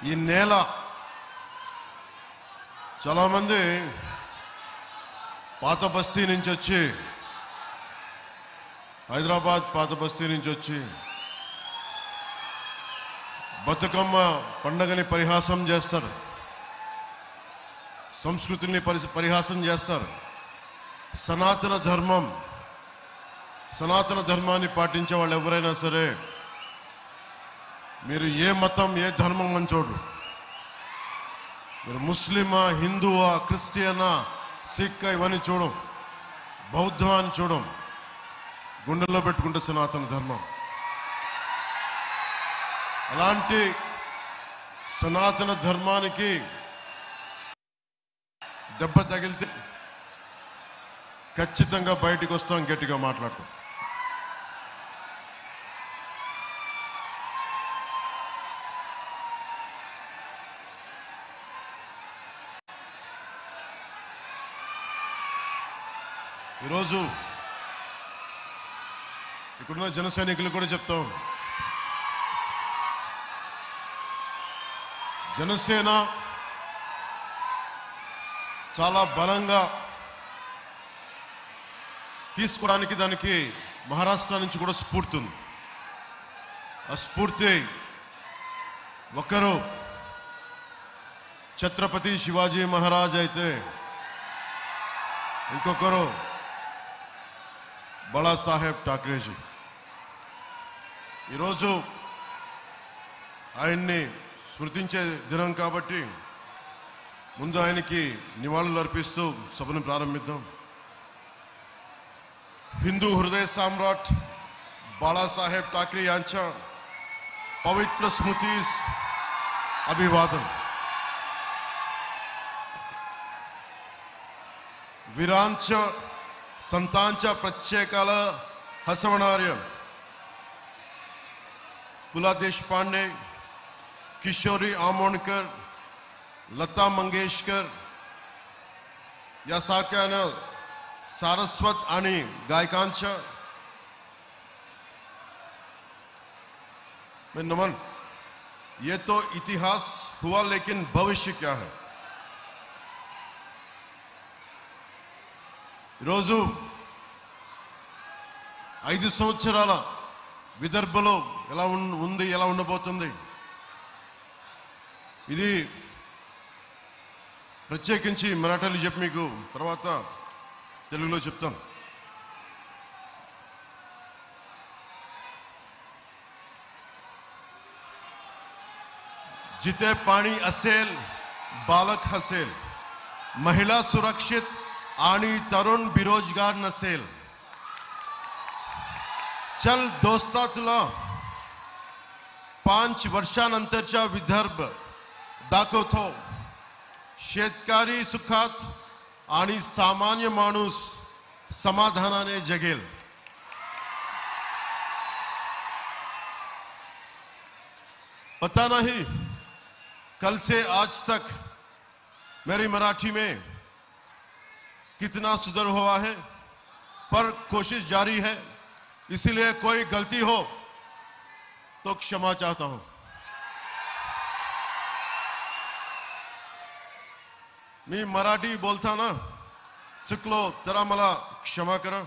ఈ నేల చాలా మంది పాత బస్తీ నుంచి వచ్చి హైదరాబాద్ పాత బస్తీ నుంచి వచ్చి బతుకమ్మ పండగని పరిహాసం చేస్తారు, సంస్కృతిని పరిహాసం చేస్తారు. సనాతన ధర్మాన్ని పాటించే వాళ్ళు ఎవరైనా సరే, మీరు ఏ మతం ఏ ధర్మం అని చూడరు. మీరు ముస్లిమా, హిందువా, క్రిస్టియనా, సిక్ ఇవన్నీ చూడం, బౌద్ధం అని చూడం. గుండెల్లో పెట్టుకుంటే సనాతన ధర్మం. అలాంటి సనాతన ధర్మానికి దెబ్బ తగిలితే ఖచ్చితంగా బయటికి వస్తాం, గట్టిగా మాట్లాడతాం. ఈరోజు ఇక్కడున్న జన సైనికులు కూడా చెప్తాం, జనసేన చాలా బలంగా తీసుకోవడానికి దానికి మహారాష్ట్ర నుంచి కూడా స్ఫూర్తి ఉంది. ఆ స్ఫూర్తి ఒకరు ఛత్రపతి శివాజీ మహారాజ్ అయితే ఇంకొకరు బాళాసాహెబ్ ఠాక్రేజీ. ఈరోజు ఆయన్ని స్మృతించే దినం కాబట్టి ముందు ఆయనకి నివాళులు అర్పిస్తూ సభను ప్రారంభిద్దాం. हिंदू हृदय सम्राट बाळासाहेब ठाकरे यांच्या पवित्र स्मृतीस अभिवादन. वीरांच्या संतांच्या प्रत्येकाला हसवणाऱ्या पुला देशपांडे, किशोरी आमोणकर, लता मंगेशकर यासारख्या सारस्वत आणि गायकांच्या मैं नमन. ये तो इतिहास हुआ, लेकिन भविष्य क्या है? రోజు 5 సంవత్సరాల విదర్భలో ఎలా ఉంది, ఎలా ఉండబోతుంది, ఇది ప్రత్యేకించి మరాఠీలో చెప్పి మీకు తర్వాత తెలుగులో చెప్తాను. जिथे पाणी असेल बालक हसेल, महिला सुरक्षित आणि तरुण बेरोजगार नसेल. चल दोस्ता, तुला 5 वर्षानंतरचा विदर्भ दाखवतो. शेतकरी सुखात आणि सामान्य माणूस समाधानाने जगेल. पता नहीं कल से आज तक मेरी मराठी में कितना सुधार हुआ है, पर कोशिश जारी है. इसलिए कोई गलती हो तो क्षमा चाहता हूं. मी मराठी बोलताना चुकलो तर मला क्षमा करा.